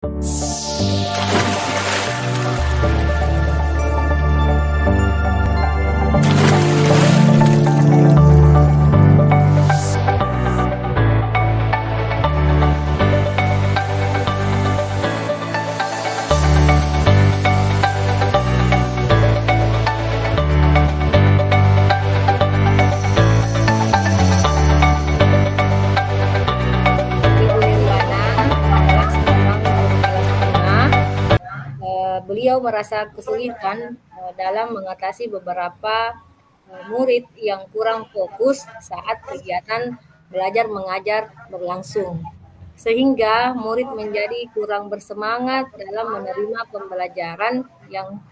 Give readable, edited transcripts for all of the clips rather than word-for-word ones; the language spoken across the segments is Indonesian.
Ibu Nirwana adalah seorang guru kelas tengah. Beliau merasa kesulitan dalam mengatasi beberapa murid yang kurang fokus saat kegiatan belajar mengajar berlangsung, sehingga murid menjadi kurang bersemangat dalam menerima pembelajaran yang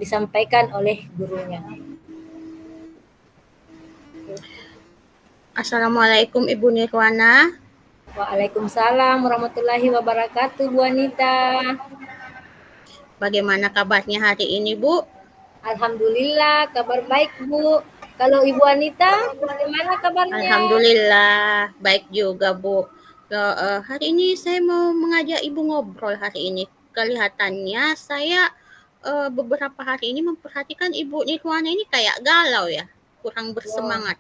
disampaikan oleh gurunya. Assalamualaikum Ibu Nirwana. Waalaikumsalam warahmatullahi wabarakatuh, Bu Anita. Bagaimana kabarnya hari ini, Bu? Alhamdulillah, kabar baik, Bu. Kalau Ibu Anita, bagaimana kabarnya? Alhamdulillah, baik juga, Bu. Hari ini saya mau mengajak Ibu ngobrol hari ini. Kelihatannya saya beberapa hari ini memperhatikan Ibu Nirwana ini kayak galau ya, kurang Loh, bersemangat.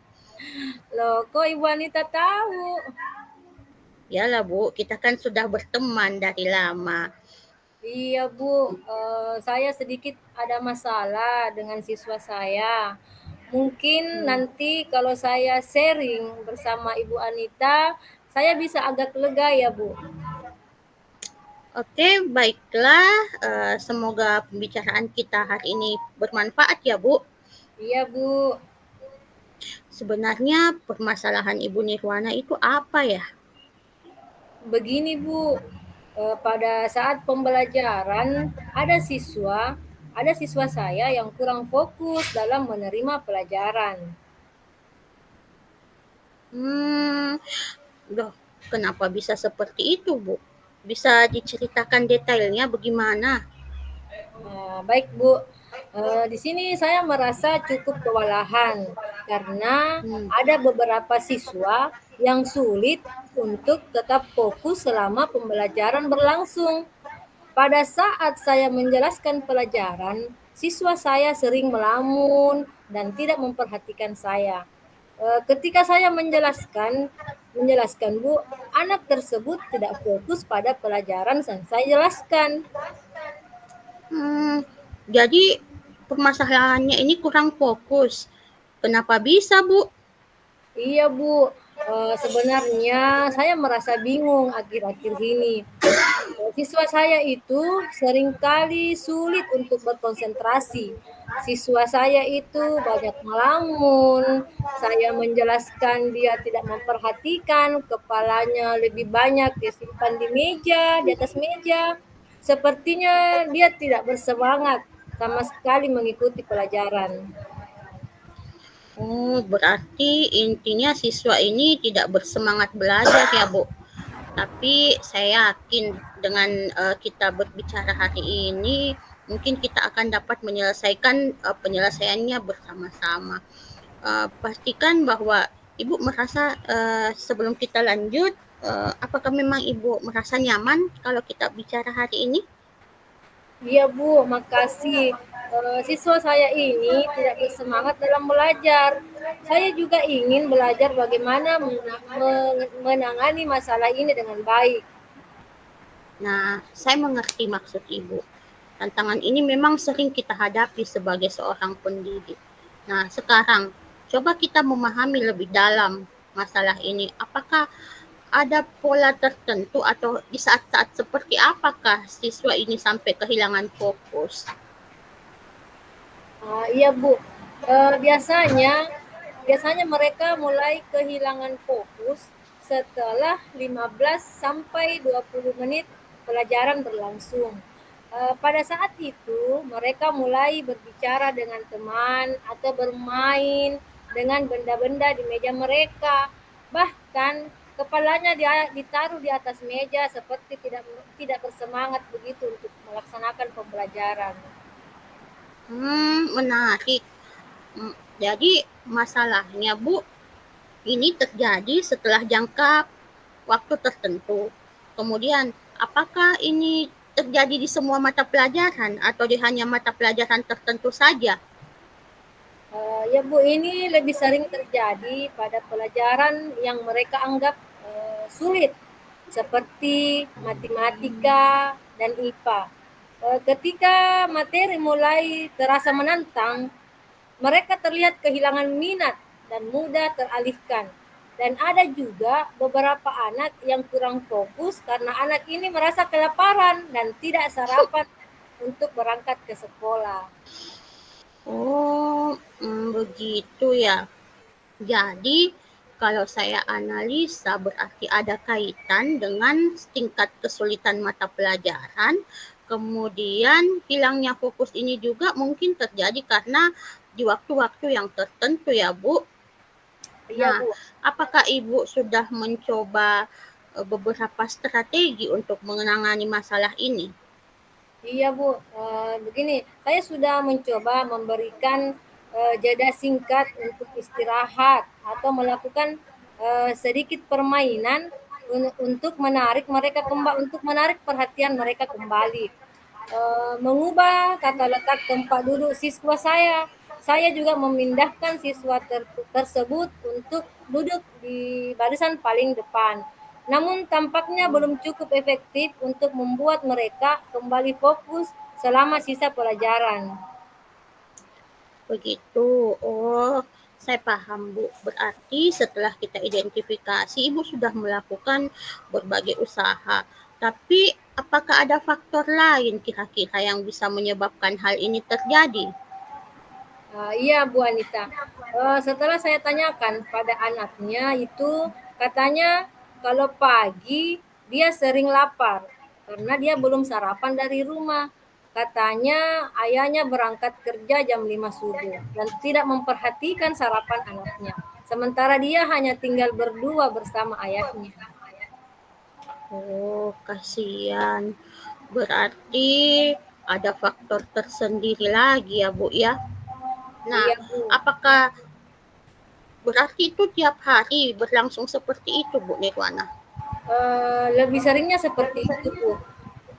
loh, kok Ibu Anita tahu? Yalah, Bu, kita kan sudah berteman dari lama. Iya, Bu. Saya sedikit ada masalah dengan siswa saya. Mungkin Hmm. nanti kalau saya sharing bersama Ibu Anita, saya bisa agak lega ya, Bu. Oke, baiklah. Semoga pembicaraan kita hari ini bermanfaat ya, Bu. Iya, Bu. Sebenarnya permasalahan Ibu Nirwana itu apa ya? Begini, Bu. Pada saat pembelajaran ada siswa saya yang kurang fokus dalam menerima pelajaran. Loh, kenapa bisa seperti itu, Bu? Bisa diceritakan detailnya bagaimana? Baik, Bu. Di sini saya merasa cukup kewalahan karena Hmm. ada beberapa siswa yang sulit untuk tetap fokus selama pembelajaran berlangsung. Pada saat saya menjelaskan pelajaran, siswa saya sering melamun dan tidak memperhatikan saya. Ketika saya menjelaskan, Bu, anak tersebut tidak fokus pada pelajaran yang saya jelaskan. Hmm, jadi permasalahannya ini kurang fokus. Kenapa bisa, Bu? Iya, Bu. Sebenarnya saya merasa bingung akhir-akhir ini. Siswa saya itu seringkali sulit untuk berkonsentrasi. Siswa saya itu banyak melamun. Saya menjelaskan, dia tidak memperhatikan, kepalanya lebih banyak disimpan di meja, di atas meja. Sepertinya dia tidak bersemangat sama sekali mengikuti pelajaran. Oh, berarti intinya siswa ini tidak bersemangat belajar ya, Bu. Tapi saya yakin dengan kita berbicara hari ini, mungkin kita akan dapat menyelesaikan penyelesaiannya bersama-sama. Pastikan bahwa Ibu merasa sebelum kita lanjut, apakah memang Ibu merasa nyaman kalau kita bicara hari ini? Iya, Bu, makasih. Siswa saya ini tidak bersemangat dalam belajar. Saya juga ingin belajar bagaimana menangani masalah ini dengan baik. Nah, saya mengerti maksud Ibu. Tantangan ini memang sering kita hadapi sebagai seorang pendidik. Nah, sekarang coba kita memahami lebih dalam masalah ini. Apakah ada pola tertentu atau di saat-saat seperti apakah siswa ini sampai kehilangan fokus? Iya, Bu. Biasanya biasanya mereka mulai kehilangan fokus setelah 15 sampai 20 menit pelajaran berlangsung. Pada saat itu, mereka mulai berbicara dengan teman atau bermain dengan benda-benda di meja mereka. Bahkan kepalanya ditaruh di atas meja seperti tidak bersemangat begitu untuk melaksanakan pembelajaran. Menarik. Jadi masalahnya, Bu, ini terjadi setelah jangka waktu tertentu. Kemudian Apakah ini terjadi di semua mata pelajaran atau di hanya mata pelajaran tertentu saja? Ya Bu, ini lebih sering terjadi pada pelajaran yang mereka anggap sulit, seperti matematika dan IPA. Ketika materi mulai terasa menantang, mereka terlihat kehilangan minat dan mudah teralihkan. Dan ada juga beberapa anak yang kurang fokus karena anak ini merasa kelaparan dan tidak sarapan untuk berangkat ke sekolah. Oh, begitu ya. Jadi, kalau saya analisa berarti ada kaitan dengan tingkat kesulitan mata pelajaran, kemudian hilangnya fokus ini juga mungkin terjadi karena di waktu-waktu yang tertentu ya, Bu. Iya Nah, Bu. apakah Ibu sudah mencoba beberapa strategi untuk menangani masalah ini? Iya Bu, begini, saya sudah mencoba memberikan jeda singkat untuk istirahat atau melakukan sedikit permainan untuk menarik mereka kembali, untuk menarik perhatian mereka kembali. Mengubah tata letak tempat duduk siswa saya. Saya juga memindahkan siswa tersebut untuk duduk di barisan paling depan. Namun tampaknya belum cukup efektif untuk membuat mereka kembali fokus selama sisa pelajaran. Begitu. Oh, saya paham, Bu. Berarti setelah kita identifikasi, Ibu sudah melakukan berbagai usaha. Tapi apakah ada faktor lain kira-kira yang bisa menyebabkan hal ini terjadi? Iya Bu Anita. Setelah saya tanyakan pada anaknya itu, katanya kalau pagi dia sering lapar karena dia belum sarapan dari rumah. Katanya ayahnya berangkat kerja jam 5 subuh dan tidak memperhatikan sarapan anaknya. Sementara dia hanya tinggal berdua bersama ayahnya. Oh, kasihan. Berarti ada faktor tersendiri lagi ya, Bu ya. Nah, Iya Bu. apakah berarti itu tiap hari berlangsung seperti itu, Bu Nirwana? Lebih seringnya seperti itu Bu.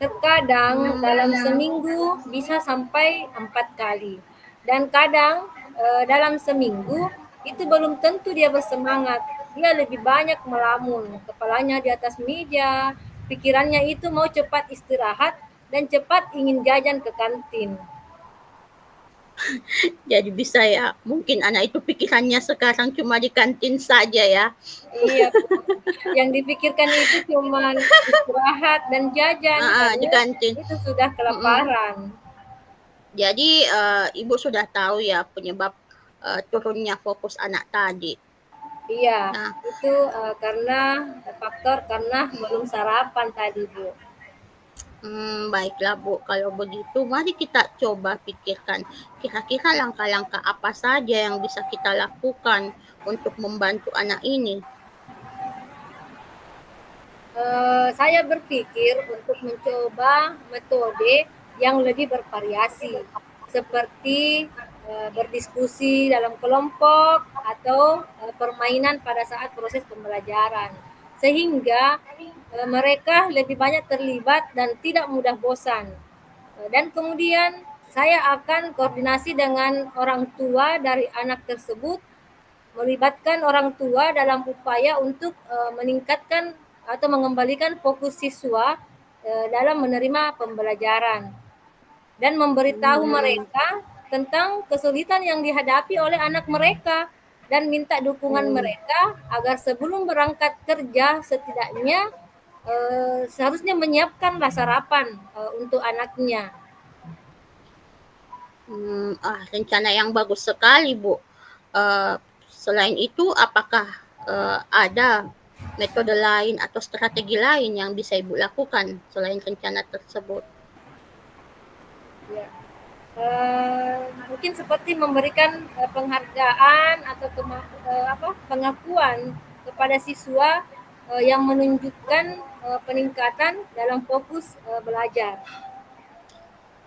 Terkadang dalam seminggu bisa sampai 4 kali. Dan kadang dalam seminggu itu belum tentu dia bersemangat. Dia lebih banyak melamun, kepalanya di atas meja, pikirannya itu mau cepat istirahat dan cepat ingin jajan ke kantin. Jadi bisa ya, mungkin anak itu pikirannya sekarang cuma di kantin saja ya. Iya, Bu. Yang dipikirkan itu cuman istirahat dan jajan Di karena kantin. itu sudah Mm-mm. kelaparan. Jadi ibu sudah tahu ya penyebab turunnya fokus anak tadi. Iya, Nah, itu karena faktor karena belum sarapan tadi, Bu. baiklah Bu, kalau begitu mari kita coba pikirkan kira-kira langkah-langkah apa saja yang bisa kita lakukan untuk membantu anak ini. Saya berpikir untuk mencoba metode yang lebih bervariasi, seperti berdiskusi dalam kelompok atau permainan pada saat proses pembelajaran, sehingga mereka lebih banyak terlibat dan tidak mudah bosan. Dan kemudian saya akan koordinasi dengan orang tua dari anak tersebut, melibatkan orang tua dalam upaya untuk meningkatkan atau mengembalikan fokus siswa dalam menerima pembelajaran dan memberitahu Hmm, mereka tentang kesulitan yang dihadapi oleh anak mereka dan minta dukungan oh, mereka agar sebelum berangkat kerja setidaknya seharusnya menyiapkanlah sarapan untuk anaknya. rencana yang bagus sekali Bu. Eh, Selain itu, apakah ada metode lain atau strategi lain yang bisa Ibu lakukan selain rencana tersebut? Ya. Mungkin seperti memberikan penghargaan atau pengakuan kepada siswa yang menunjukkan peningkatan dalam fokus belajar.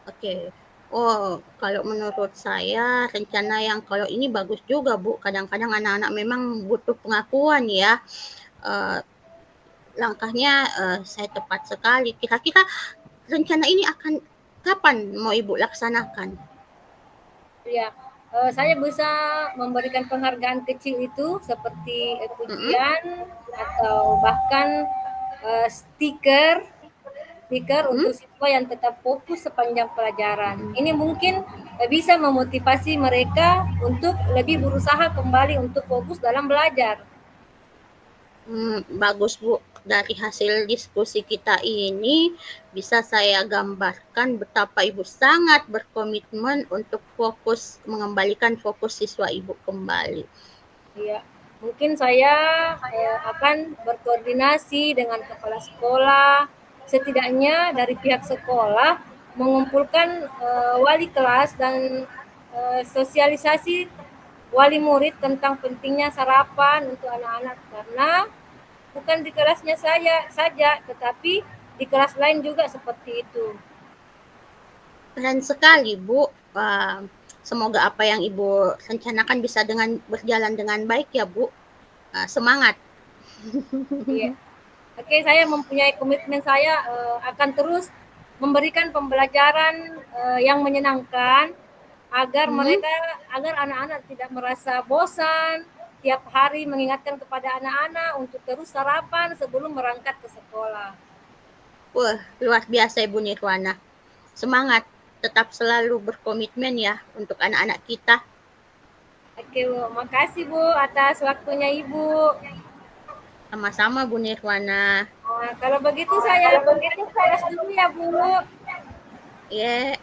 Oke. Oh, kalau menurut saya rencana yang kalau ini bagus juga Bu. Kadang-kadang anak-anak memang butuh pengakuan ya. Eh, langkahnya saya tepat sekali. Kira-kira rencana ini akan kapan mau Ibu laksanakan? Ya, saya bisa memberikan penghargaan kecil itu seperti Mm-mm. pujian atau bahkan stiker stiker Mm-mm. untuk siswa yang tetap fokus sepanjang pelajaran. Mm-mm. Ini mungkin bisa memotivasi mereka untuk lebih berusaha kembali untuk fokus dalam belajar. Bagus Bu. Dari hasil diskusi kita ini bisa saya gambarkan betapa Ibu sangat berkomitmen untuk mengembalikan fokus siswa Ibu kembali. Ya, mungkin saya akan berkoordinasi dengan kepala sekolah, setidaknya dari pihak sekolah mengumpulkan wali kelas dan sosialisasi wali murid tentang pentingnya sarapan untuk anak-anak karena bukan di kelasnya saya saja, tetapi di kelas lain juga seperti itu. Keren sekali Bu. Semoga apa yang Ibu rencanakan bisa berjalan dengan baik ya Bu. Semangat. Iya. Oke, saya mempunyai komitmen saya akan terus memberikan pembelajaran yang menyenangkan agar Hmm. mereka agar anak-anak tidak merasa bosan tiap hari mengingatkan kepada anak-anak untuk terus sarapan sebelum berangkat ke sekolah. Wah, luar biasa Ibu Nirwana. Semangat, tetap selalu berkomitmen ya untuk anak-anak kita. Oke, Bu. Makasih Bu atas waktunya Ibu. Sama-sama Bu Nirwana. Nah, kalau begitu saya kembali ke kelas dulu ya Bu. Ya. Yeah.